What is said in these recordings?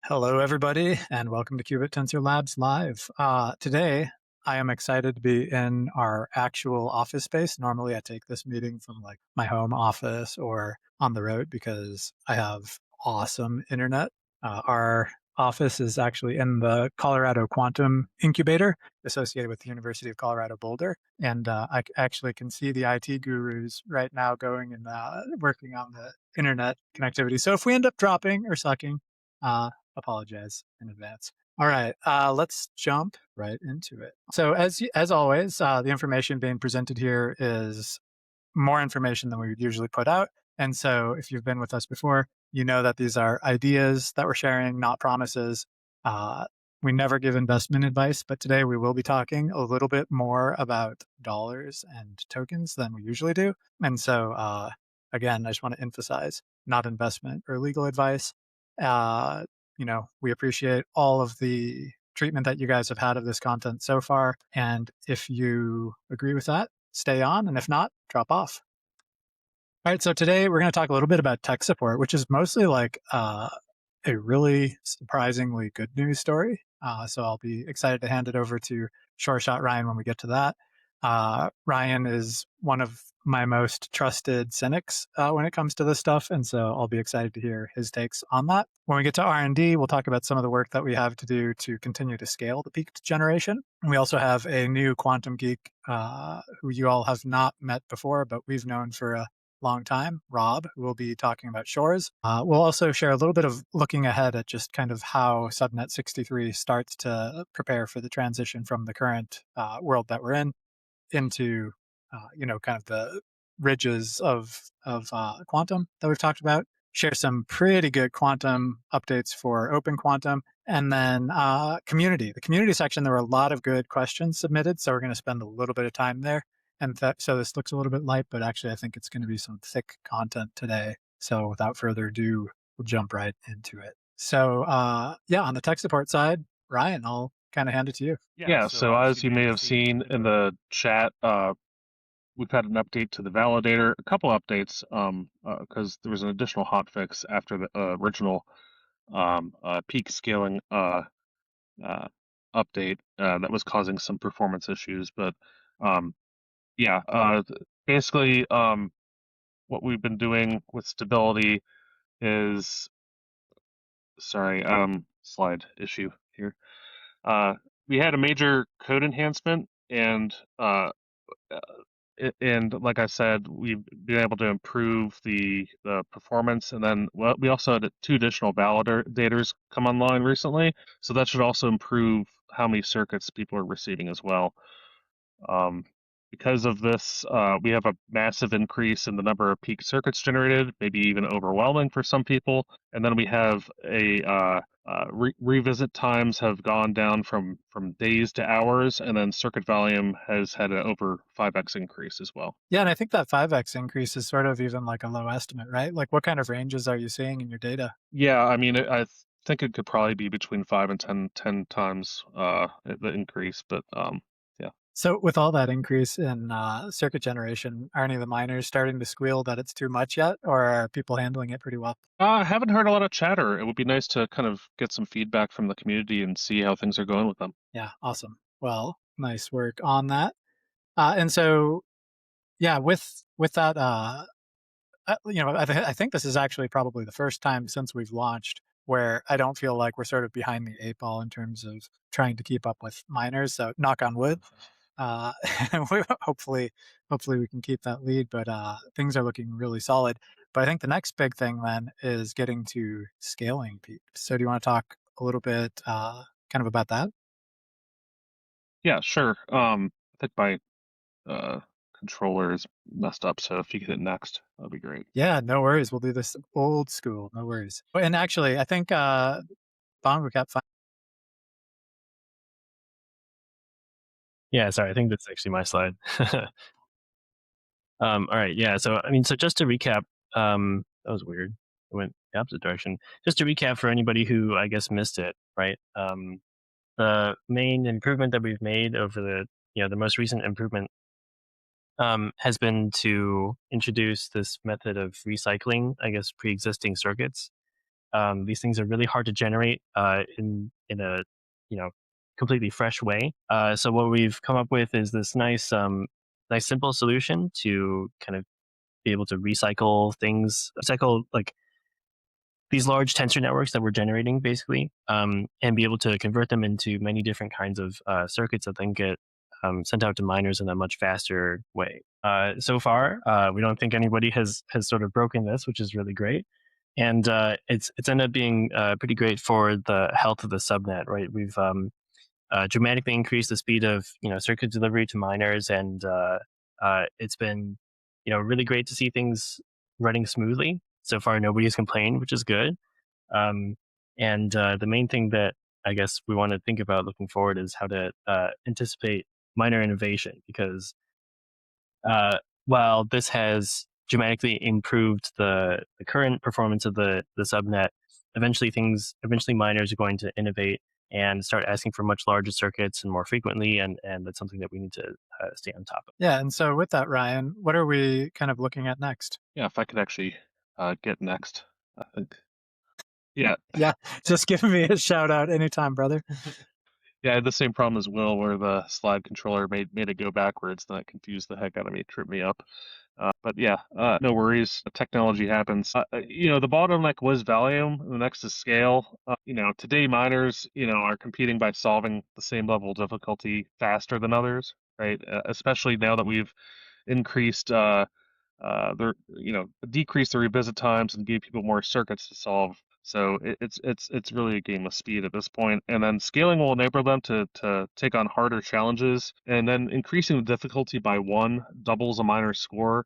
Hello, everybody, and welcome to Qubit Tensor Labs Live. Today, I am excited to be in our actual office space. Normally, I take this meeting from like my home office or on the road because I have awesome internet. Our office is actually in the Colorado Quantum Incubator associated with the University of Colorado Boulder. And actually can see the IT gurus right now going and working on the internet connectivity. So if we end up dropping or sucking, apologize in advance. All right, let's jump right into it. So as always, the information being presented here is more information than we would usually put out. And so if you've been with us before, you know that these are ideas that we're sharing, not promises. Uh, we never give investment advice, but today we will be talking a little bit more about dollars and tokens than we usually do. And so, again, I just want to emphasize not investment or legal advice. Uh, we appreciate all of the treatment that you guys have had of this content so far. And if you agree with that, stay on. And if not, drop off. All right. So today we're going to talk a little bit about tech support, which is mostly like a really surprisingly good news story. So I'll be excited to hand it over to Sure Shot Ryan when we get to that. Ryan is one of my most trusted cynics when it comes to this stuff, and so I'll be excited to hear his takes on that. When we get to R&D, we'll talk about some of the work that we have to do to continue to scale the peaked generation. And we also have a new quantum geek who you all have not met before, but we've known for a long time, Rob, who will be talking about Shores. We'll also share a little bit of looking ahead at just kind of how Subnet 63 starts to prepare for the transition from the current world that we're in into, kind of the ridges of quantum that we've talked about. Share some pretty good quantum updates for Open Quantum. And then community. The community section, there were a lot of good questions submitted, so we're going to spend a little bit of time there. And so this looks a little bit light, but actually I think it's going to be some thick content today. So without further ado, we'll jump right into it. So on the tech support side, Ryan, I'll kind of hand it to you. Yeah, so as you may have seen in the chat, we've had an update to the validator, a couple updates, because there was an additional hotfix after the original peak scaling uh, update that was causing some performance issues. But um, yeah, basically, what we've been doing with stability is, sorry, slide issue here. We had a major code enhancement, and like I said, we've been able to improve the performance, and then we also had two additional validators come online recently, so that should also improve how many circuits people are receiving as well. Um, because of this, we have a massive increase in the number of peak circuits generated, maybe even overwhelming for some people. And then we have revisit times have gone down from days to hours, and then circuit volume has had an over 5x increase as well. Yeah, and I think that 5x increase is sort of even like a low estimate, right? Like what kind of ranges are you seeing in your data? Yeah, I mean, I think it could probably be between 5 and 10 times the increase, but yeah. So with all that increase in circuit generation, are any of the miners starting to squeal that it's too much yet, or are people handling it pretty well? I haven't heard a lot of chatter. It would be nice to kind of get some feedback from the community and see how things are going with them. Yeah, awesome. Well, nice work on that. And so, yeah, with that, I think this is actually probably the first time since we've launched where I don't feel like we're sort of behind the eight ball in terms of trying to keep up with miners. So knock on wood. Uh, hopefully, hopefully we can keep that lead, but things are looking really solid. But I think the next big thing then is getting to scaling peaks. So do you want to talk a little bit kind of about that? Yeah, sure. I think my uh, controller is messed up, so if you get it next, that'd be great. Yeah, no worries. We'll do this old school. No worries. And actually, I think Bongo Cat. Yeah, sorry, I think that's actually my slide. All right, yeah. So I mean, so just to recap, that was weird. It went the opposite direction. Just to recap for anybody who I guess missed it, right? The main improvement that we've made over the most recent improvement has been to introduce this method of recycling, I guess, pre-existing circuits. These things are really hard to generate in a you know completely fresh way. So what we've come up with is this nice simple solution to kind of be able to recycle like these large tensor networks that we're generating basically, and be able to convert them into many different kinds of circuits that then get sent out to miners in a much faster way. So far, we don't think anybody has sort of broken this, which is really great, and it's ended up being pretty great for the health of the subnet. Right, we've dramatically increased the speed of circuit delivery to miners, and it's been really great to see things running smoothly. So far, nobody's complained, which is good. Um, and the main thing that I guess we want to think about looking forward is how to anticipate minor innovation, because while this has dramatically improved the current performance of the subnet, eventually miners are going to innovate and start asking for much larger circuits and more frequently, and that's something that we need to stay on top of. Yeah, and so with that, Ryan, what are we kind of looking at next? Yeah, if I could actually get next. I think. Yeah, Yeah, just give me a shout out anytime, brother. yeah, I had the same problem as Will, where the slide controller made it go backwards, and that confused the heck out of me, tripped me up. But yeah, no worries. Technology happens. The bottleneck was volume. The next is scale. Today miners, are competing by solving the same level of difficulty faster than others, right? Especially now that we've increased decreased the revisit times and gave people more circuits to solve. So it's really a game of speed at this point. And then scaling will enable them to take on harder challenges, and then increasing the difficulty by one doubles a miner's score.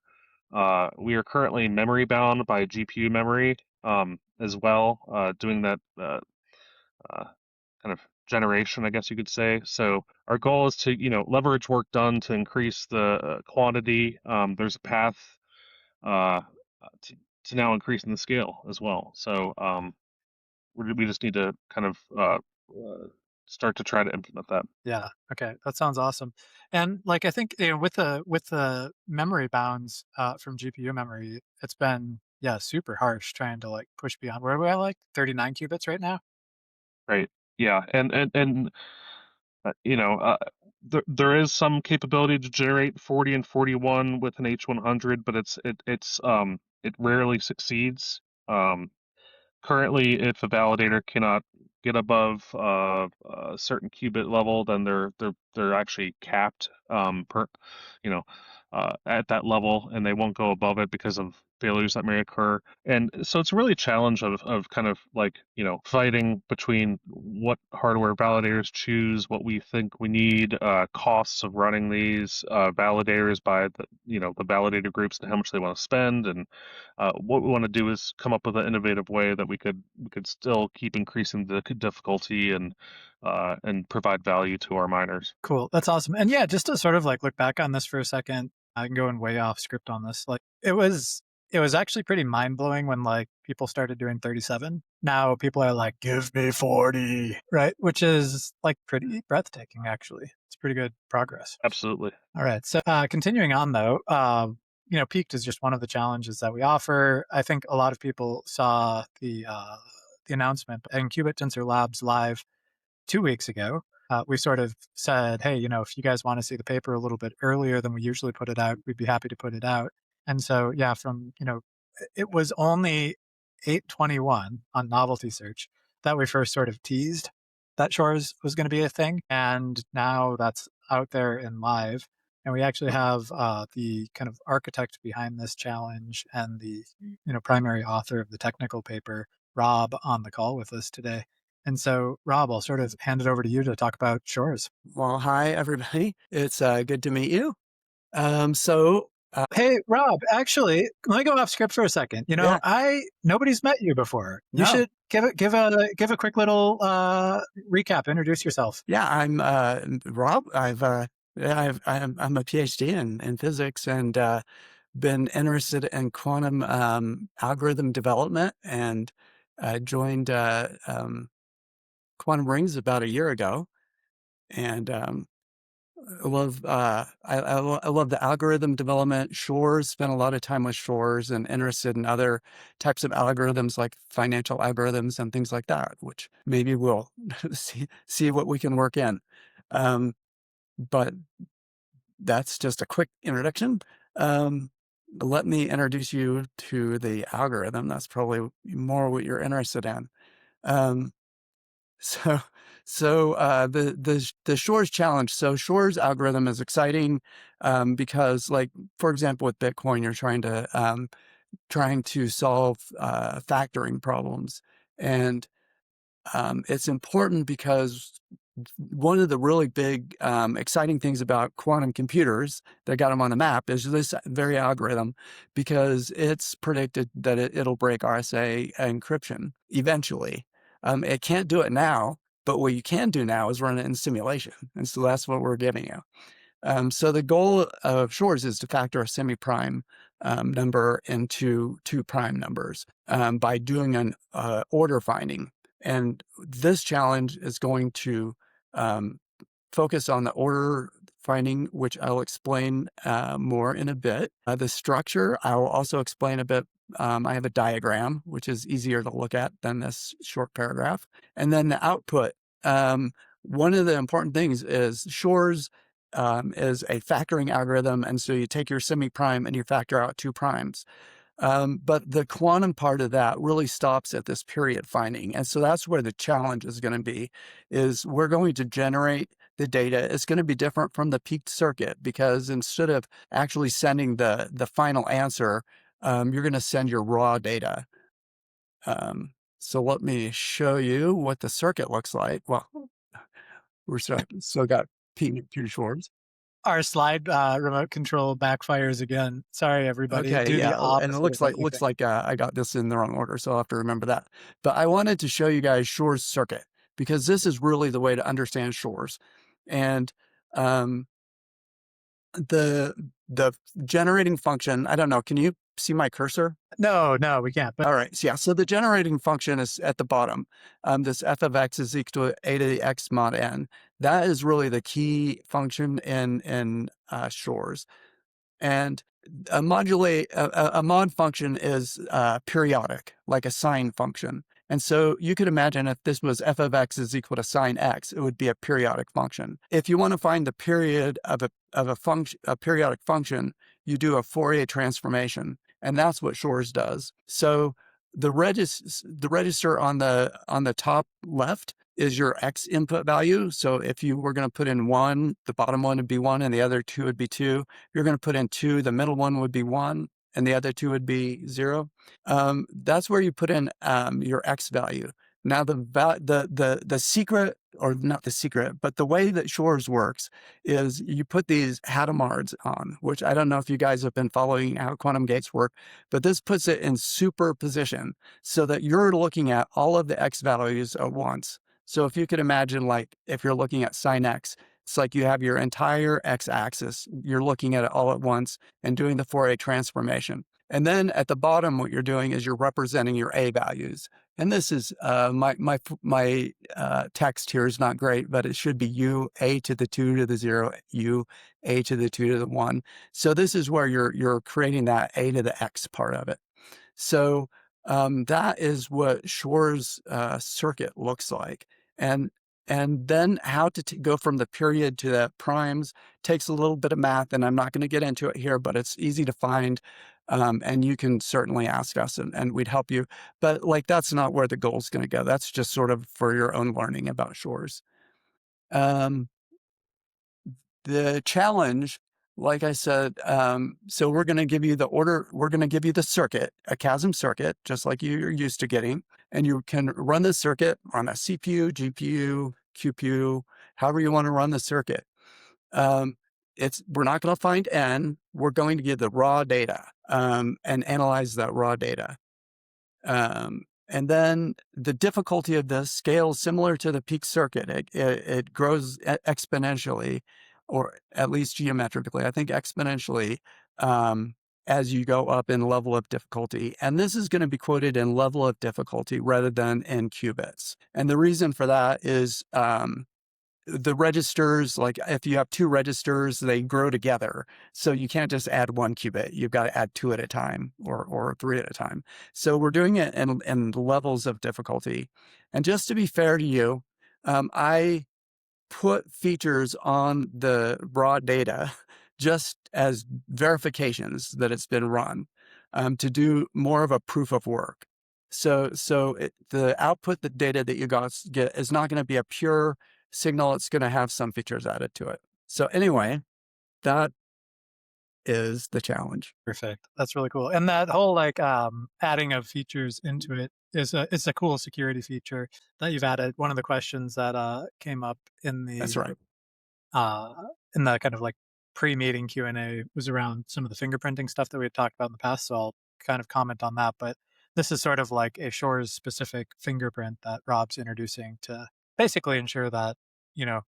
We are currently memory bound by GPU memory as well, doing that uh, kind of generation, I guess you could say. So our goal is to leverage work done to increase the quantity. There's a path uh, to now increasing the scale as well. So we just need to kind of start to try to implement that. Yeah. Okay. That sounds awesome. And like I think with the memory bounds from GPU memory, it's been super harsh trying to like push beyond where are we at, like 39 qubits right now. Right. Yeah. And there is some capability to generate 40 and 41 with an H100, but it rarely succeeds. Currently, if a validator cannot get above a certain qubit level, then they're actually capped at that level, and they won't go above it because of failures that may occur. And so it's really a challenge of kind of like fighting between what hardware validators choose, what we think we need, costs of running these validators by the validator groups and how much they want to spend, and what we want to do is come up with an innovative way that we could still keep increasing the difficulty and provide value to our miners. Cool. That's awesome. And yeah, just to sort of like look back on this for a second, I can go in way off script on this. Like it was actually pretty mind blowing when like people started doing 37. Now people are like, give me 40, right? Which is like pretty breathtaking, actually. It's pretty good progress. Absolutely. All right. So continuing on though, Peaked is just one of the challenges that we offer. I think a lot of people saw the announcement in Qubit Tensor Labs Live 2 weeks ago. We sort of said, hey, if you guys want to see the paper a little bit earlier than we usually put it out, we'd be happy to put it out. And so, yeah, it was only 8:21 on Novelty Search that we first sort of teased that Shores was going to be a thing. And now that's out there in live. And we actually have the kind of architect behind this challenge and the primary author of the technical paper, Rob, on the call with us today. And so, Rob, I'll sort of hand it over to you to talk about Shores. Well, hi, everybody. It's good to meet you. So, Hey, Rob, actually, let me go off script for a second. Yeah. Nobody's met you before. You No. should give a quick little recap. Introduce yourself. Yeah, I'm Rob. I'm a PhD in physics and been interested in quantum algorithm development, and joined Quantum Rings about a year ago, and I love the algorithm development. Shores, spent a lot of time with Shores and interested in other types of algorithms like financial algorithms and things like that, which maybe we'll see what we can work in. But that's just a quick introduction. Let me introduce you to the algorithm. That's probably more what you're interested in. Um, so, the Shores challenge. So Shores algorithm is exciting because, like, for example, with Bitcoin, you're trying to solve factoring problems, and it's important because one of the really big exciting things about quantum computers that got them on the map is this very algorithm, because it's predicted that it'll break RSA encryption eventually. It can't do it now, but what you can do now is run it in simulation. And so that's what we're giving you. So the goal of Shores is to factor a semi-prime number into two prime numbers by doing an order finding. And this challenge is going to um, focus on the order finding, which I'll explain more in a bit. The structure, I will also explain a bit. I have a diagram, which is easier to look at than this short paragraph. And then the output. One of the important things is Shores is a factoring algorithm. And so you take your semi-prime and you factor out two primes. But the quantum part of that really stops at this period finding. And so that's where the challenge is going to be, is we're going to generate the data. It's going to be different from the peaked circuit, because instead of actually sending the final answer, you're going to send your raw data. So let me show you what the circuit looks like. Well, we're still got peak Shores. Our slide remote control backfires again. Sorry, everybody. Okay, Do the yeah, and it opposite of what you looks think. like I got this in the wrong order, so I'll have to remember that. But I wanted to show you guys Shores circuit, because this is really the way to understand Shores. And um, the generating function, I don't know, can you see my cursor? No, we can't. But All right, so yeah, so the generating function is at the bottom. This f of x is equal to a to the x mod n. That is really the key function in Shores. And a mod function is periodic, like a sine function. And so you could imagine if this was f of x is equal to sine x, it would be a periodic function. If you want to find the period of a periodic function, you do a Fourier transformation, and that's what Shores does. So the register on the top left is your x input value. So if you were going to put in 1, the bottom one would be 1, and the other 2 would be 2. If you're going to put in 2, the middle one would be 1, and the other 2 would be 0. That's where you put in your x value. Now the secret, or not the secret, but the way that Shores works is you put these Hadamards on, which I don't know if you guys have been following how quantum gates work, but this puts it in superposition so that you're looking at all of the x values at once. So if you could imagine, like, if you're looking at sine x, it's like you have your entire x-axis. You're looking at it all at once and doing the Fourier transformation. And then at the bottom, what you're doing is you're representing your a values. And this is my text here is not great, but it should be u a to the 2 to the 0, u a to the 2 to the 1. So this is where you're creating that a to the x part of it. So that is what Shores circuit looks like. And then how to go from the period to the primes takes a little bit of math, and I'm not going to get into it here, but it's easy to find. And you can certainly ask us and we'd help you. But like, that's not where the goal is going to go. That's just sort of for your own learning about Shores. The challenge, like I said, so we're going to give you the order, we're going to give you the circuit, a QASM circuit, just like you're used to getting. And you can run the circuit on a CPU, GPU, QPU, however you want to run the circuit. We're not going to find n. We're going to get the raw data and analyze that raw data. And then the difficulty of this scales similar to the peak circuit. It grows exponentially, or at least geometrically, I think exponentially, as you go up in level of difficulty. And this is going to be quoted in level of difficulty rather than in qubits. And the reason for that is the registers, like if you have two registers, they grow together. So you can't just add one qubit. You've got to add two at a time or three at a time. So we're doing it in levels of difficulty. And just to be fair to you, I put features on the raw data just as verifications that it's been run, to do more of a proof of work. So the output, the data that you guys get is not going to be a pure signal. It's going to have some features added to it. So anyway, that is the challenge. Perfect. That's really cool. And that whole like adding of features into it is it's a cool security feature that you've added. One of the questions that came up That's right. uh, in the kind of like pre-meeting Q&A was around some of the fingerprinting stuff that we had talked about in the past. So I'll kind of comment on that. But this is sort of like a Shores specific fingerprint that Rob's introducing to basically ensure that,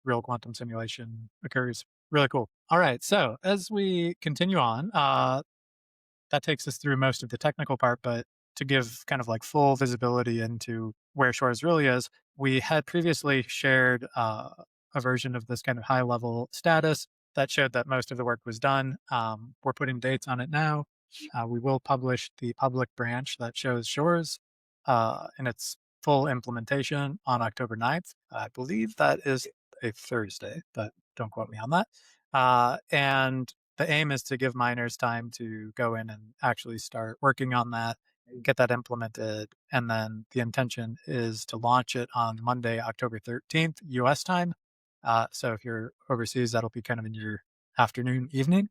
real quantum simulation occurs. Really cool. All right. So as we continue on, that takes us through most of the technical part, but to give kind of like full visibility into where Shores really is, we had previously shared a version of this kind of high level status that showed that most of the work was done. We're putting dates on it now. We will publish the public branch that shows Shores in its full implementation on October 9th. I believe that is a Thursday, but don't quote me on that. And the aim is to give miners time to go in and actually start working on that, get that implemented. And then the intention is to launch it on Monday, October 13th, US time. So if you're overseas, that'll be kind of in your afternoon, evening.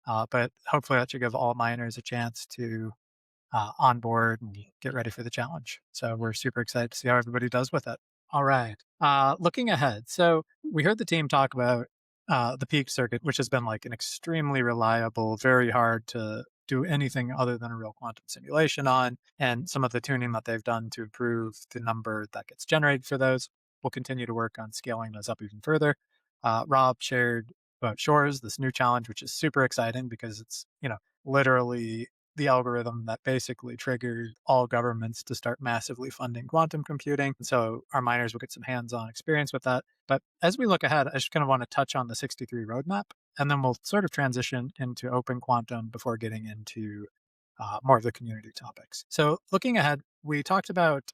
But hopefully that should give all miners a chance to onboard and get ready for the challenge. So we're super excited to see how everybody does with it. All right. Looking ahead. So we heard the team talk about the peak circuit, which has been like an extremely reliable, very hard to do anything other than a real quantum simulation on, and some of the tuning that they've done to improve the number that gets generated for those. We'll continue to work on scaling those up even further. Rob shared about Shores, this new challenge, which is super exciting because it's, literally the algorithm that basically triggered all governments to start massively funding quantum computing. So our miners will get some hands-on experience with that. But as we look ahead, I just kind of want to touch on the 63 roadmap, and then we'll sort of transition into open quantum before getting into more of the community topics. So looking ahead, we talked about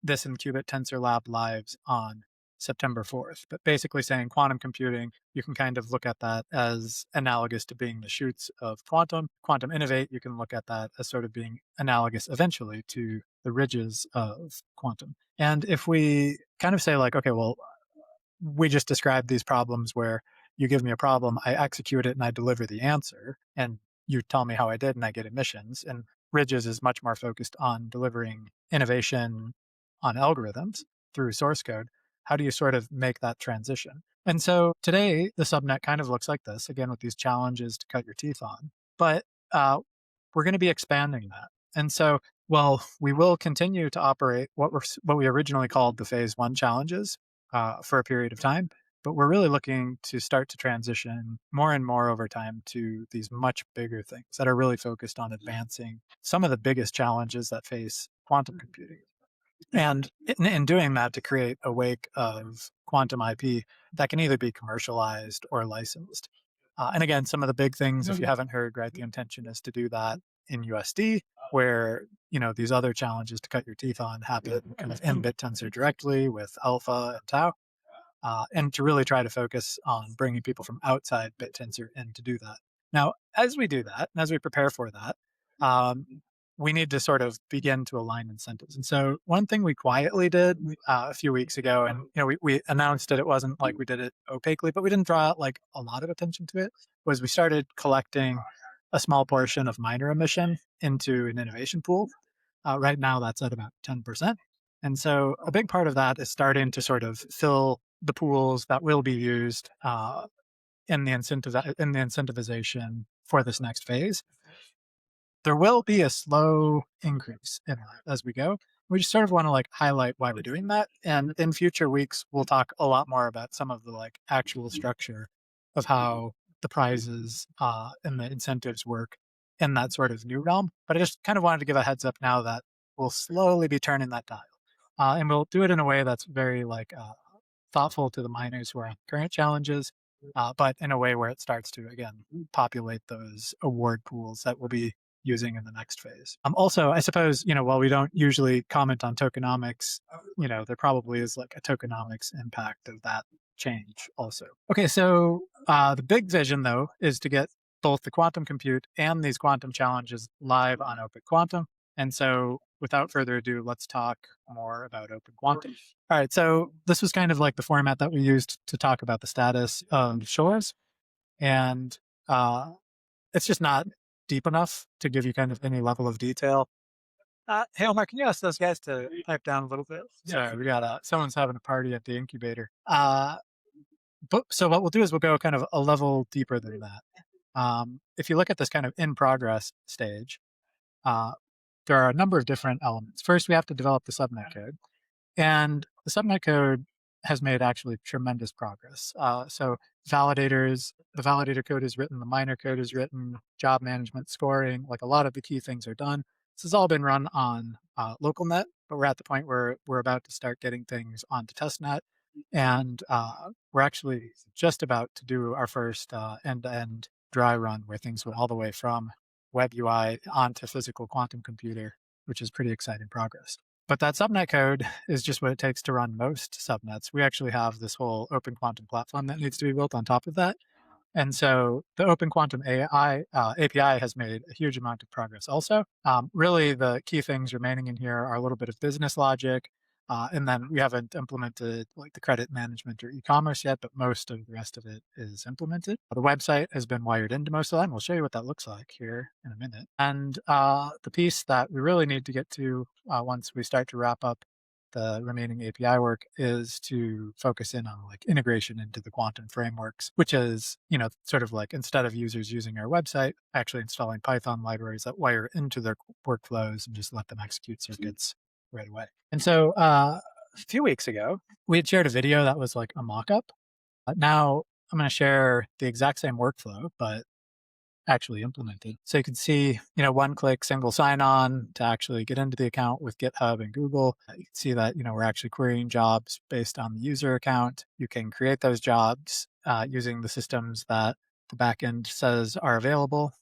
this in Qubit Tensor Lab Lives on September 4th, but basically saying quantum computing, you can kind of look at that as analogous to being the shoots of quantum. Quantum Innovate, you can look at that as sort of being analogous eventually to the ridges of quantum. And if we kind of say like, okay, well, we just described these problems where you give me a problem, I execute it and I deliver the answer, and you tell me how I did and I get emissions. And Ridges is much more focused on delivering innovation on algorithms through source code. How do you sort of make that transition? And so today, the subnet kind of looks like this, again, with these challenges to cut your teeth on. But we're going to be expanding that. And so, well, we will continue to operate what we originally called the phase one challenges for a period of time. But we're really looking to start to transition more and more over time to these much bigger things that are really focused on advancing some of the biggest challenges that face quantum computing. And in doing that, to create a wake of quantum IP that can either be commercialized or licensed. And again, some of the big things, if you haven't heard, right, the intention is to do that in USD, where these other challenges to cut your teeth on happen kind of in BitTensor directly with Alpha and Tau, and to really try to focus on bringing people from outside BitTensor in to do that. Now, as we do that, and as we prepare for that, we need to sort of begin to align incentives. And so one thing we quietly did a few weeks ago, and we announced it wasn't like we did it opaquely, but we didn't draw like a lot of attention to it, was we started collecting a small portion of miner emission into an innovation pool. Right now, that's at about 10%. And so a big part of that is starting to sort of fill the pools that will be used in the incentivization for this next phase. There will be a slow increase in that as we go. We just sort of want to like highlight why we're doing that. And in future weeks, we'll talk a lot more about some of the like actual structure of how the prizes and the incentives work in that sort of new realm. But I just kind of wanted to give a heads up now that we'll slowly be turning that dial. And we'll do it in a way that's very like thoughtful to the miners who are on current challenges, but in a way where it starts to, again, populate those award pools that we'll be using in the next phase. Also, I suppose, while we don't usually comment on tokenomics, there probably is like a tokenomics impact of that change also. Okay, so the big vision, though, is to get both the quantum compute and these quantum challenges live on Open Quantum. And so without further ado, let's talk more about Open Quantum. All right, so this was kind of like the format that we used to talk about the status of Shores. And it's just not deep enough to give you kind of any level of detail. Hey, Omar, can you ask those guys to pipe down a little bit? Sorry, we got someone's having a party at the incubator. But so what we'll do is we'll go kind of a level deeper than that. If you look at this kind of in progress stage, there are a number of different elements. First, we have to develop the subnet code. And the subnet code has made actually tremendous progress. So validators, the validator code is written, the miner code is written, job management, scoring, like a lot of the key things are done. This has all been run on LocalNet, but we're at the point where we're about to start getting things onto testnet. And we're actually just about to do our first end-to-end dry run where things went all the way from web UI onto physical quantum computer, which is pretty exciting progress. But that subnet code is just what it takes to run most subnets. We actually have this whole open quantum platform that needs to be built on top of that. And so the Open Quantum AI API has made a huge amount of progress also. Really, the key things remaining in here are a little bit of business logic. And then we haven't implemented like the credit management or e-commerce yet, but most of the rest of it is implemented. The website has been wired into most of that, and we'll show you what that looks like here in a minute. And the piece that we really need to get to once we start to wrap up the remaining API work is to focus in on like integration into the quantum frameworks, which is, sort of like instead of users using our website, actually installing Python libraries that wire into their workflows and just let them execute circuits right away. And so a few weeks ago, we had shared a video that was like a mock-up. Now I'm going to share the exact same workflow, but actually implemented. So you can see, one-click single sign-on to actually get into the account with GitHub and Google. You can see that, we're actually querying jobs based on the user account. You can create those jobs using the systems that the backend says are available.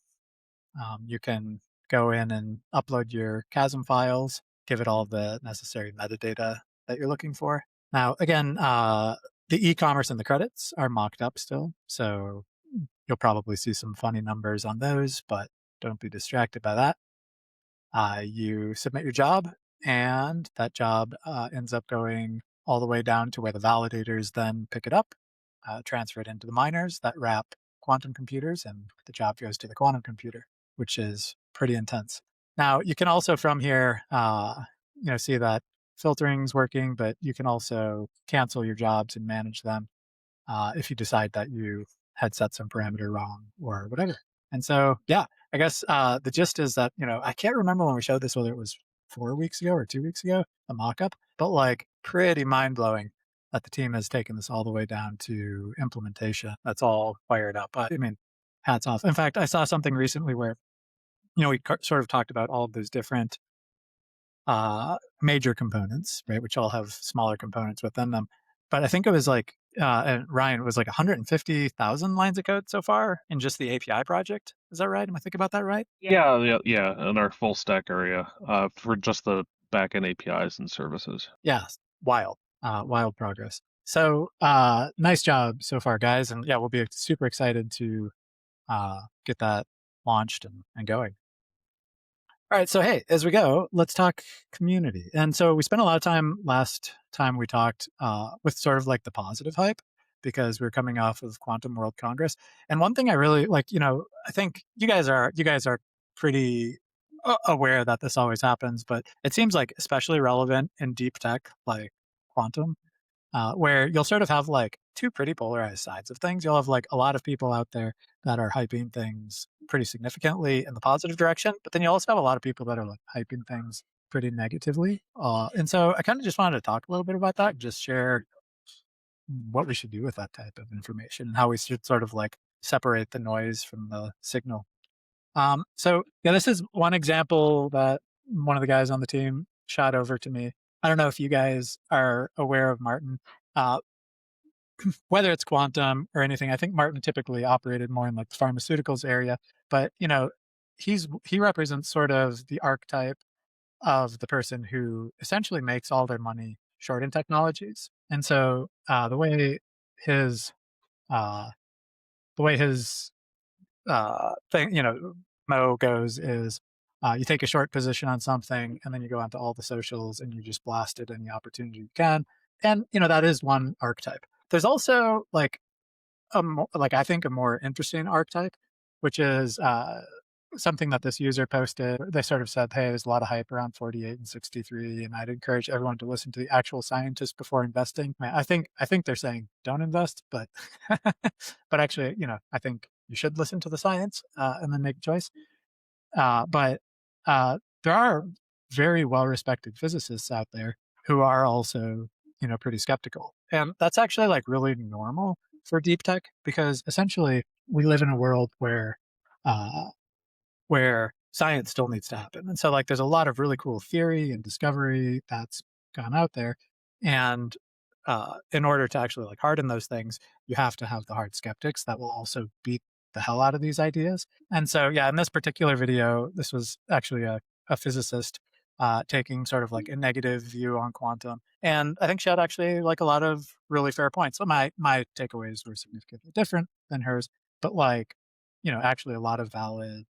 You can go in and upload your CASM files, give it all the necessary metadata that you're looking for. Now, again, the e-commerce and the credits are mocked up still. So you'll probably see some funny numbers on those, but don't be distracted by that. You submit your job, and that job ends up going all the way down to where the validators then pick it up, transfer it into the miners that wrap quantum computers, and the job goes to the quantum computer, which is pretty intense. Now, you can also from here, see that filtering's working, but you can also cancel your jobs and manage them if you decide that you had set some parameter wrong or whatever. And so, yeah, I guess the gist is that, I can't remember when we showed this, whether it was 4 weeks ago or 2 weeks ago, a mock-up, but like pretty mind-blowing that the team has taken this all the way down to implementation. That's all fired up. I mean, hats off. In fact, I saw something recently where, we sort of talked about all of those different major components, right, which all have smaller components within them. But I think it was like, and Ryan, it was like 150,000 lines of code so far in just the API project. Is that right? Am I thinking about that right? Yeah, in our full stack area for just the backend APIs and services. Yeah, wild progress. So nice job so far, guys. And yeah, we'll be super excited to get that launched and going. All right, so hey, as we go, let's talk community. And so we spent a lot of time last time we talked with sort of like the positive hype because we're coming off of Quantum World Congress. And one thing I really like, I think you guys are pretty aware that this always happens, but it seems like especially relevant in deep tech like quantum, where you'll sort of have like two pretty polarized sides of things. You'll have like a lot of people out there that are hyping things pretty significantly in the positive direction, but then you also have a lot of people that are like hyping things pretty negatively. And so I kind of just wanted to talk a little bit about that, just share what we should do with that type of information and how we should sort of like separate the noise from the signal. So yeah, this is one example that one of the guys on the team shot over to me. I don't know if you guys are aware of Martin. whether it's quantum or anything. I think Martin typically operated more in like the pharmaceuticals area, but he represents sort of the archetype of the person who essentially makes all their money short in technologies. And so his uh, the way his thing, Mo goes is you take a short position on something and then you go onto all the socials and you just blast it any opportunity you can. And, that is one archetype. There's also like I think a more interesting archetype, which is something that this user posted. They sort of said, hey, there's a lot of hype around 48 and 63, and I'd encourage everyone to listen to the actual scientists before investing. I think they're saying don't invest, but but actually, I think you should listen to the science and then make a choice. But there are very well-respected physicists out there who are also, pretty skeptical, and that's actually like really normal for deep tech, because essentially we live in a world uh, where science still needs to happen. And so like there's a lot of really cool theory and discovery that's gone out there. And in order to actually like harden those things, you have to have the hard skeptics that will also beat the hell out of these ideas. And so yeah, in this particular video, this was actually a physicist taking sort of like a negative view on quantum. And I think she had actually like a lot of really fair points. So my takeaways were significantly different than hers, but like, actually a lot of valid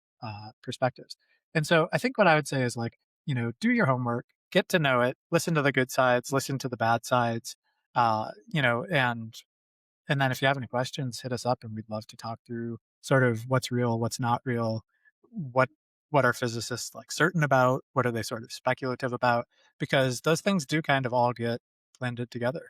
perspectives. And so I think what I would say is like, do your homework, get to know it, listen to the good sides, listen to the bad sides, and then if you have any questions, hit us up and we'd love to talk through sort of what's real, what's not real, what what are physicists like certain about, what are they sort of speculative about, because those things do kind of all get blended together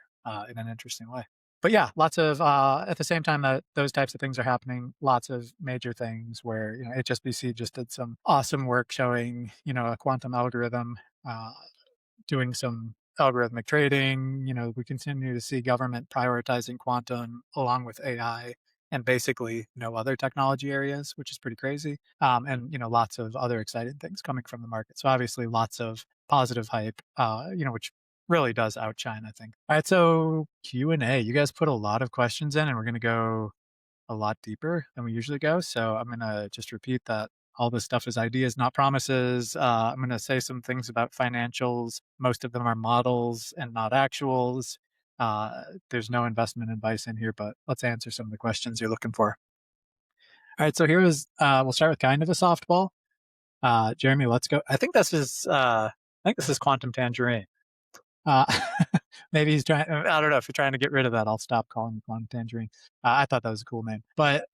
in an interesting way. But yeah, lots of at the same time that those types of things are happening, lots of major things where HSBC just did some awesome work showing a quantum algorithm uh, doing some algorithmic trading. We continue to see government prioritizing quantum along with AI and basically no other technology areas, which is pretty crazy. And lots of other exciting things coming from the market. So obviously, lots of positive hype. Which really does outshine, I think. All right, so Q&A. You guys put a lot of questions in, and we're going to go a lot deeper than we usually go. So I'm going to just repeat that all this stuff is ideas, not promises. I'm going to say some things about financials. Most of them are models and not actuals. There's no investment advice in here, but let's answer some of the questions you're looking for. All right, so we'll start with kind of a softball. Jeremy, let's go. I think this is Quantum Tangerine. Maybe he's trying. I don't know if you're trying to get rid of that. I'll stop calling him Quantum Tangerine. I thought that was a cool name, but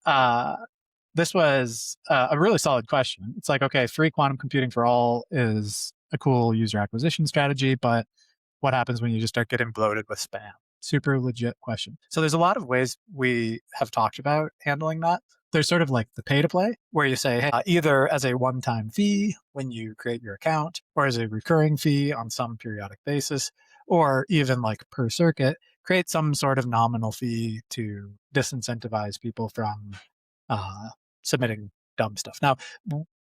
this was a really solid question. It's like, okay, free quantum computing for all is a cool user acquisition strategy, but what happens when you just start getting bloated with spam? Super legit question. So there's a lot of ways we have talked about handling that. There's sort of like the pay to play, where you say, hey, either as a one-time fee when you create your account, or as a recurring fee on some periodic basis, or even like per circuit, create some sort of nominal fee to disincentivize people from submitting dumb stuff. Now,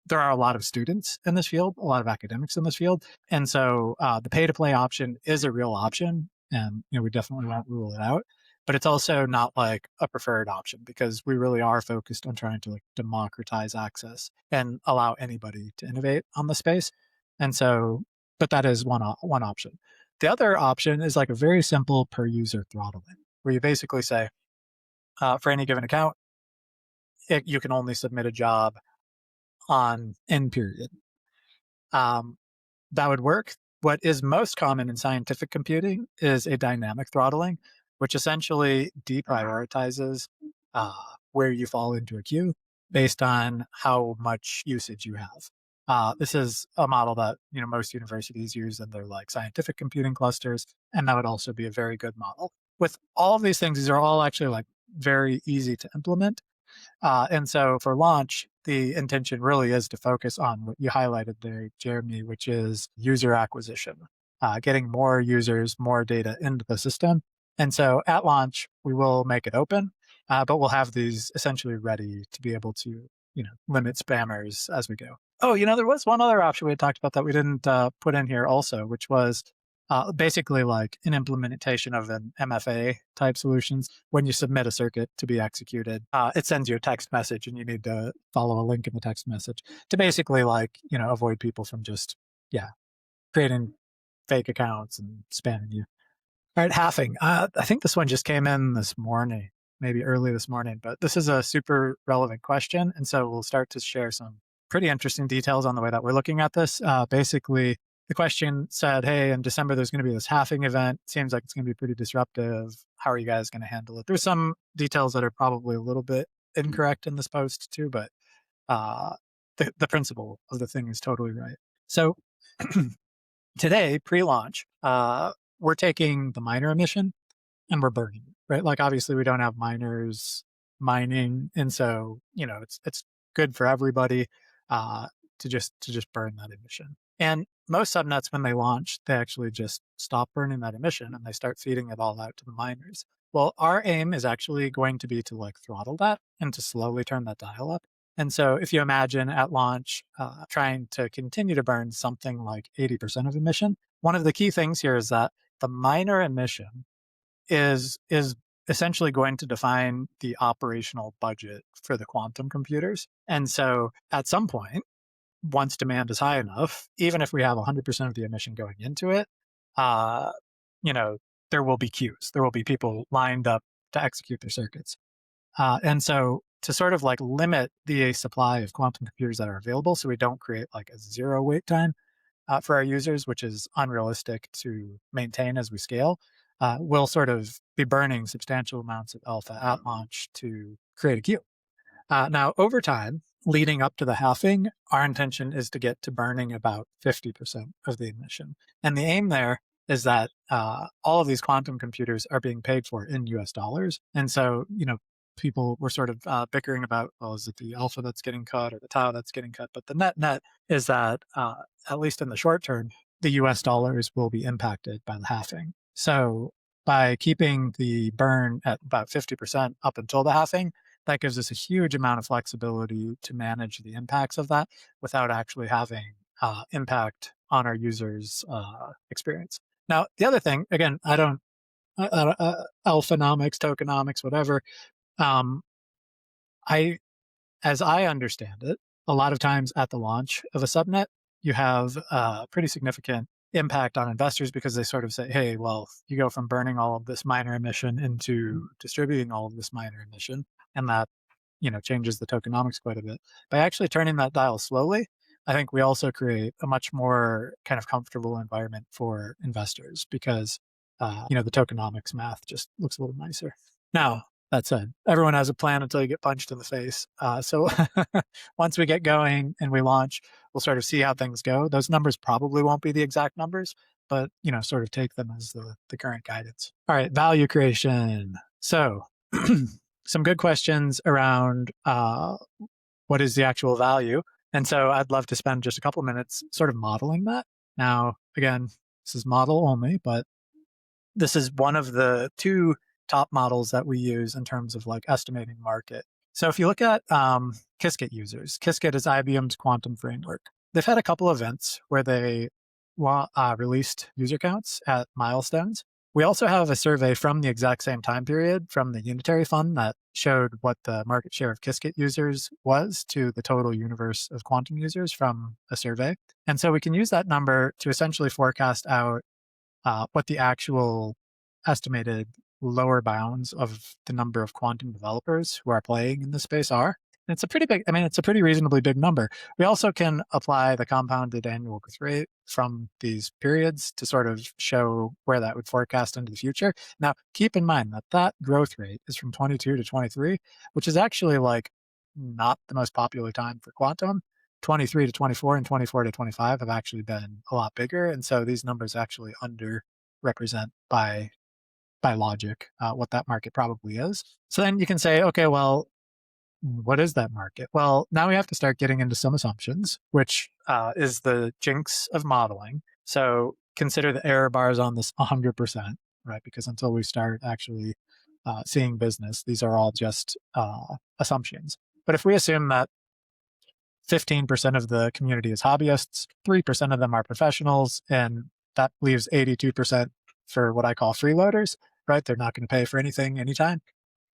there are a lot of students in this field, a lot of academics in this field. And so the pay to play option is a real option. And we definitely won't rule it out. But it's also not like a preferred option, because we really are focused on trying to like democratize access and allow anybody to innovate on the space. And so, but that is one option. The other option is like a very simple per user throttling, where you basically say, for any given account, you can only submit a job on N period. That would work. What is most common in scientific computing is a dynamic throttling, which essentially deprioritizes where you fall into a queue based on how much usage you have. This is a model that most universities use in their like scientific computing clusters, and that would also be a very good model. With all of these things, these are all actually like very easy to implement. And so for launch, the intention really is to focus on what you highlighted there, Jeremy, which is user acquisition, getting more users, more data into the system. And so at launch, we will make it open, but we'll have these essentially ready to be able to, limit spammers as we go. Oh, there was one other option we had talked about that we didn't put in here also, which was basically like an implementation of an MFA type solutions. When you submit a circuit to be executed, it sends you a text message, and you need to follow a link in the text message to basically like, avoid people from just, creating fake accounts and spamming you. All right, halving. I think this one just came in this morning, maybe early this morning, but this is a super relevant question. And so we'll start to share some pretty interesting details on the way that we're looking at this. Basically, the question said, hey, in December, there's going to be this halving event. Seems like it's going to be pretty disruptive. How are you guys going to handle it? There's some details that are probably a little bit incorrect in this post too, but the principle of the thing is totally right. So today, pre-launch, we're taking the miner emission and we're burning it, right? Like obviously we don't have miners mining, and so it's good for everybody to just burn that emission. And most subnets, when they launch, they actually just stop burning that emission and they start feeding it all out to the miners. Well, our aim is actually going to be to like throttle that and to slowly turn that dial up. And so if you imagine at launch trying to continue to burn something like 80% of emission, one of the key things here is that the miner emission is essentially going to define the operational budget for the quantum computers. And so at some point, once demand is high enough, even if we have 100% of the emission going into it, there will be queues. There will be people lined up to execute their circuits. And so to sort of like limit the supply of quantum computers that are available so we don't create like a zero wait time for our users, which is unrealistic to maintain as we scale, we'll sort of be burning substantial amounts of alpha at launch to create a queue. Now, over time, leading up to the halving, our intention is to get to burning about 50% of the emission. And the aim there is that all of these quantum computers are being paid for in US dollars. And so, people were sort of bickering about, well, is it the alpha that's getting cut or the tau that's getting cut? But the net is that, at least in the short term, the US dollars will be impacted by the halving. So by keeping the burn at about 50% up until the halving, that gives us a huge amount of flexibility to manage the impacts of that without actually having impact on our users' experience. Now, the other thing, again, I don't alphanomics, tokenomics, whatever. As I understand it, a lot of times at the launch of a subnet, you have a pretty significant impact on investors because they sort of say, hey, well, you go from burning all of this miner emission into distributing all of this miner emission, and that changes the tokenomics quite a bit. By actually turning that dial slowly, I think we also create a much more kind of comfortable environment for investors because the tokenomics math just looks a little nicer. Now, that said, everyone has a plan until you get punched in the face. So once we get going and we launch, we'll sort of see how things go. Those numbers probably won't be the exact numbers, but sort of take them as the current guidance. All right, value creation. So some good questions around what is the actual value. And so I'd love to spend just a couple minutes sort of modeling that. Now, again, this is model only, but this is one of the two top models that we use in terms of like estimating market. So if you look at Qiskit users, Qiskit is IBM's quantum framework. They've had a couple events where they released user counts at milestones. We also have a survey from the exact same time period from the Unitary Fund that showed what the market share of Qiskit users was to the total universe of quantum users from a survey. And so we can use that number to essentially forecast out what the actual estimated lower bounds of the number of quantum developers who are playing in the space are. And it's a pretty reasonably big number. We also can apply the compounded annual growth rate from these periods to sort of show where that would forecast into the future. Now, keep in mind that growth rate is from 22 to 23, which is actually like not the most popular time for quantum. 23 to 24 and 24 to 25 have actually been a lot bigger. And so these numbers actually underrepresent by logic what that market probably is. So then you can say, okay, well, what is that market? Well, now we have to start getting into some assumptions, which is the jinx of modeling. So consider the error bars on this 100%, right? Because until we start actually seeing business, these are all just assumptions. But if we assume that 15% of the community is hobbyists, 3% of them are professionals, and that leaves 82% for what I call freeloaders, right? They're not going to pay for anything anytime.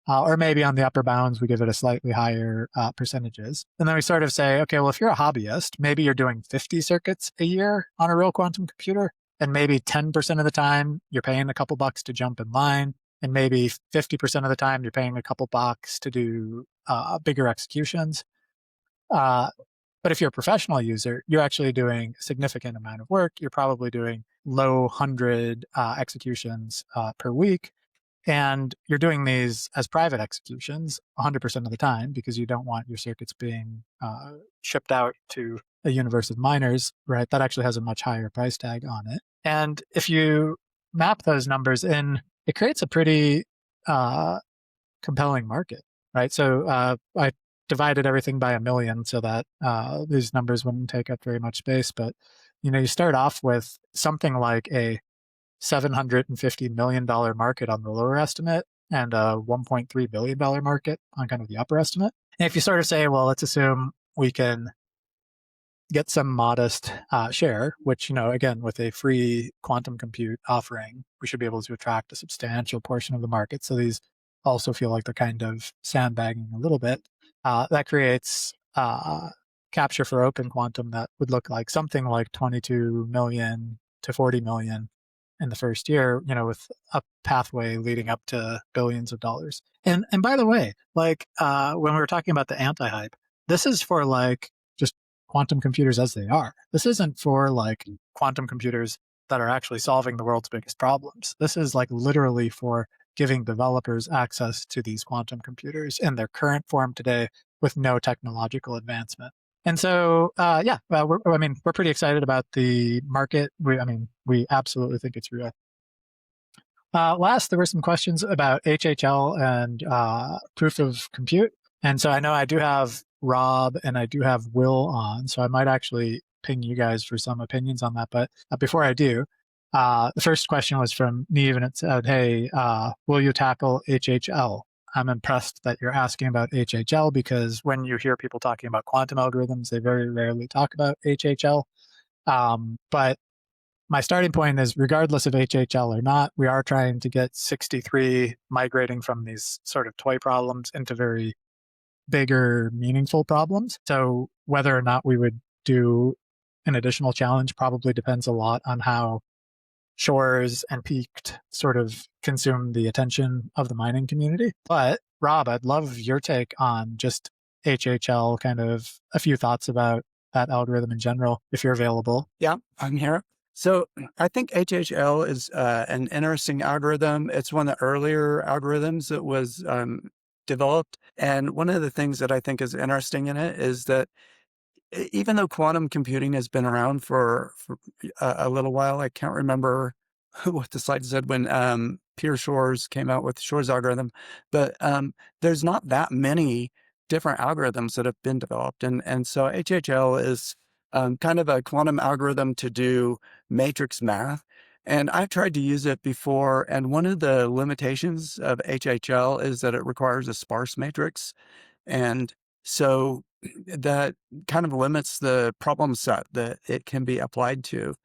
Or maybe on the upper bounds, we give it a slightly higher percentages. And then we sort of say, okay, well, if you're a hobbyist, maybe you're doing 50 circuits a year on a real quantum computer, and maybe 10% of the time you're paying a couple bucks to jump in line, and maybe 50% of the time you're paying a couple bucks to do bigger executions. But if you're a professional user, you're actually doing a significant amount of work. You're probably doing low 100 executions per week. And you're doing these as private executions 100% of the time because you don't want your circuits being shipped out to a universe of miners, right? That actually has a much higher price tag on it. And if you map those numbers in, it creates a pretty compelling market, right? So I divided everything by 1 million so that these numbers wouldn't take up very much space. But, you start off with something like a $750 million market on the lower estimate and a $1.3 billion market on kind of the upper estimate. And if you sort of say, well, let's assume we can get some modest share, which, again, with a free quantum compute offering, we should be able to attract a substantial portion of the market. So these also feel like they're kind of sandbagging a little bit. That creates capture for open quantum that would look like something like 22 million to 40 million in the first year, with a pathway leading up to billions of dollars. And by the way, like when we were talking about the anti-hype, this is for like just quantum computers as they are. This isn't for like quantum computers that are actually solving the world's biggest problems. This is like literally for giving developers access to these quantum computers in their current form today with no technological advancement. And so, we're pretty excited about the market. We absolutely think it's real. Last, there were some questions about HHL and proof of compute. And so I know I do have Rob and I do have Will on, so I might actually ping you guys for some opinions on that. But before I do, the first question was from Neve, and it said, hey, will you tackle HHL? I'm impressed that you're asking about HHL because when you hear people talking about quantum algorithms, they very rarely talk about HHL. But my starting point is regardless of HHL or not, we are trying to get 63 migrating from these sort of toy problems into very bigger, meaningful problems. So whether or not we would do an additional challenge probably depends a lot on how Shores and Peaked sort of consume the attention of the mining community. But Rob, I'd love your take on just HHL, kind of a few thoughts about that algorithm in general, if you're available. Yeah, I'm here. So I think HHL is an interesting algorithm. It's one of the earlier algorithms that was developed. And one of the things that I think is interesting in it is that even though quantum computing has been around for a little while, I can't remember what the slide said when Pierre Shores came out with Shores algorithm, but there's not that many different algorithms that have been developed. And so HHL is kind of a quantum algorithm to do matrix math. And I've tried to use it before. And one of the limitations of HHL is that it requires a sparse matrix. And so that kind of limits the problem set that it can be applied to.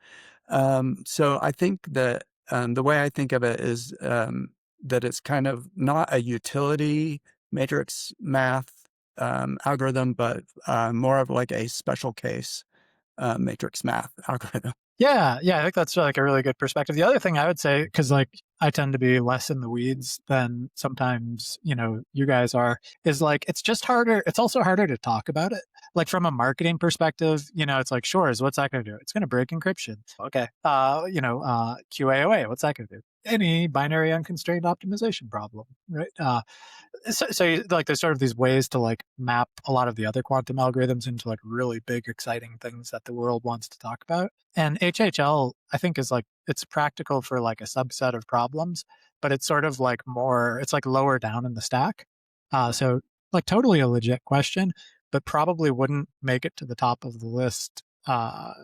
So I think that the way I think of it is that it's kind of not a utility matrix math algorithm, but more of like a special case matrix math algorithm. Yeah, I think that's like a really good perspective. The other thing I would say, because like I tend to be less in the weeds than sometimes, you guys are, is like it's just harder. It's also harder to talk about it. Like from a marketing perspective, it's like, sure, what's that going to do? It's going to break encryption. Okay. QAOA, what's that going to do? Any binary unconstrained optimization problem, right? So like there's sort of these ways to like map a lot of the other quantum algorithms into like really big, exciting things that the world wants to talk about. And HHL, I think, is like, it's practical for like a subset of problems, but it's sort of like it's like lower down in the stack. So like totally a legit question, but probably wouldn't make it to the top of the list by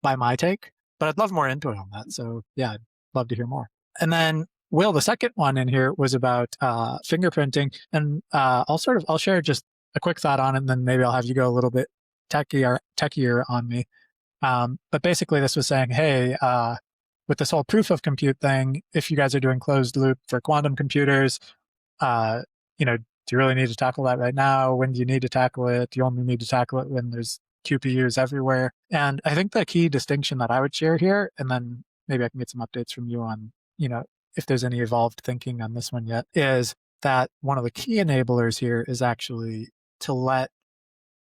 my take. But I'd love more input on that. So yeah, I'd love to hear more. And then Will, the second one in here was about fingerprinting. And I'll share just a quick thought on it, and then maybe I'll have you go a little bit techier on me. But basically, this was saying, hey, with this whole proof of compute thing, if you guys are doing closed loop for quantum computers, do you really need to tackle that right now? When do you need to tackle it? Do you only need to tackle it when there's QPUs everywhere? And I think the key distinction that I would share here, and then maybe I can get some updates from you on, if there's any evolved thinking on this one yet, is that one of the key enablers here is actually to let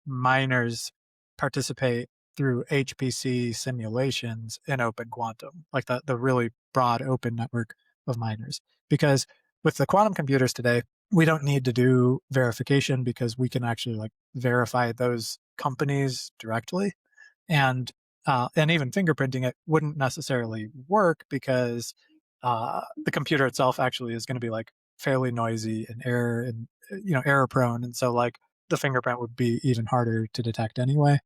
miners participate through HPC simulations in open quantum, like the really broad open network of miners. Because with the quantum computers today, we don't need to do verification because we can actually verify those companies directly. And even fingerprinting it wouldn't necessarily work because the computer itself actually is going to be fairly noisy and error prone. And so the fingerprint would be even harder to detect anyway.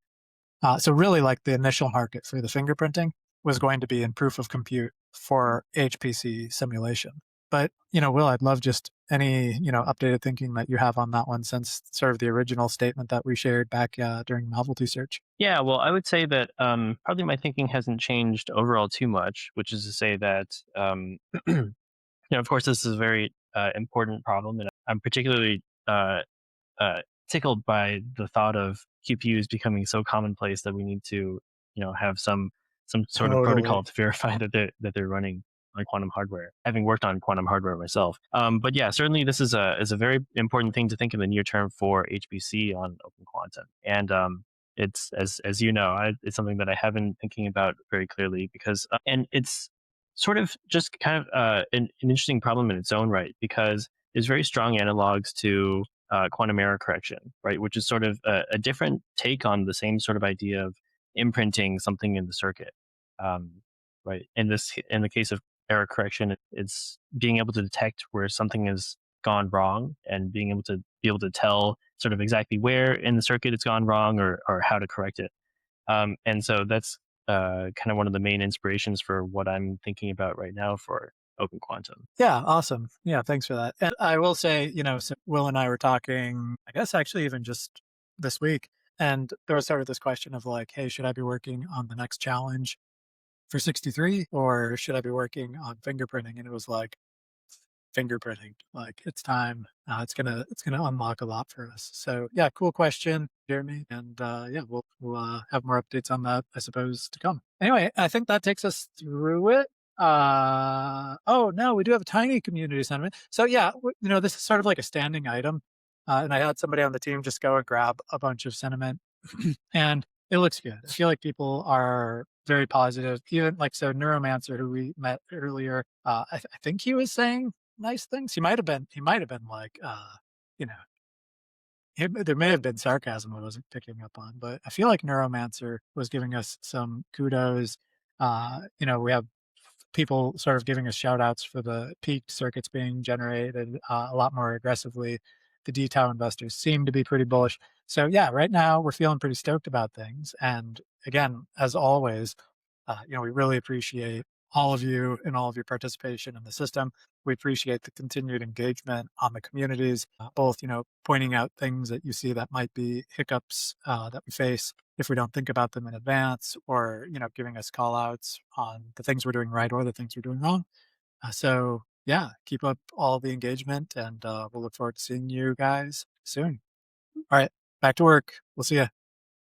So really the initial market for the fingerprinting was going to be in proof of compute for HPC simulation. But, Will, I'd love just any, updated thinking that you have on that one since sort of the original statement that we shared back during novelty search. Yeah, well, I would say that probably my thinking hasn't changed overall too much, which is to say that, of course, this is a very important problem. And I'm particularly tickled by the thought of QPUs becoming so commonplace that we need to, have some sort of protocol to verify that they're running on quantum hardware. Having worked on quantum hardware myself, but yeah, certainly this is a very important thing to think in the near term for HPC on open quantum, and it's as you know, it's something that I have been thinking about very clearly because, and it's sort of just kind of an interesting problem in its own right because there's very strong analogs to quantum error correction, right? Which is sort of a different take on the same sort of idea of imprinting something in the circuit, right? In the case of error correction, it's being able to detect where something has gone wrong and being able to tell sort of exactly where in the circuit it's gone wrong or how to correct it. And so that's kind of one of the main inspirations for what I'm thinking about right now for open quantum. Yeah, awesome. Yeah, thanks for that. And I will say, so Will and I were talking, I guess actually even just this week, and there was sort of this question of hey, should I be working on the next challenge for 63 or should I be working on fingerprinting? And it was fingerprinting, it's time. It's gonna unlock a lot for us. So yeah, cool question, Jeremy. And yeah, we'll have more updates on that, I suppose, to come. Anyway, I think that takes us through it. Oh no, we do have a tiny community sentiment. So yeah, this is sort of like a standing item. And I had somebody on the team just go and grab a bunch of sentiment and it looks good. I feel like people are very positive. Even so Neuromancer, who we met earlier, I think he was saying nice things. He might have been you know, there may have been sarcasm I wasn't picking up on, but I feel like Neuromancer was giving us some kudos. We have people sort of giving us shout outs for the peaked circuits being generated a lot more aggressively. The DTAU investors seem to be pretty bullish. So yeah, right now we're feeling pretty stoked about things. And again, as always, we really appreciate all of you and all of your participation in the system. We appreciate the continued engagement on the communities, both, pointing out things that you see that might be hiccups that we face if we don't think about them in advance, or, giving us call outs on the things we're doing right or the things we're doing wrong. So yeah, keep up all the engagement and we'll look forward to seeing you guys soon. All right, back to work. We'll see you.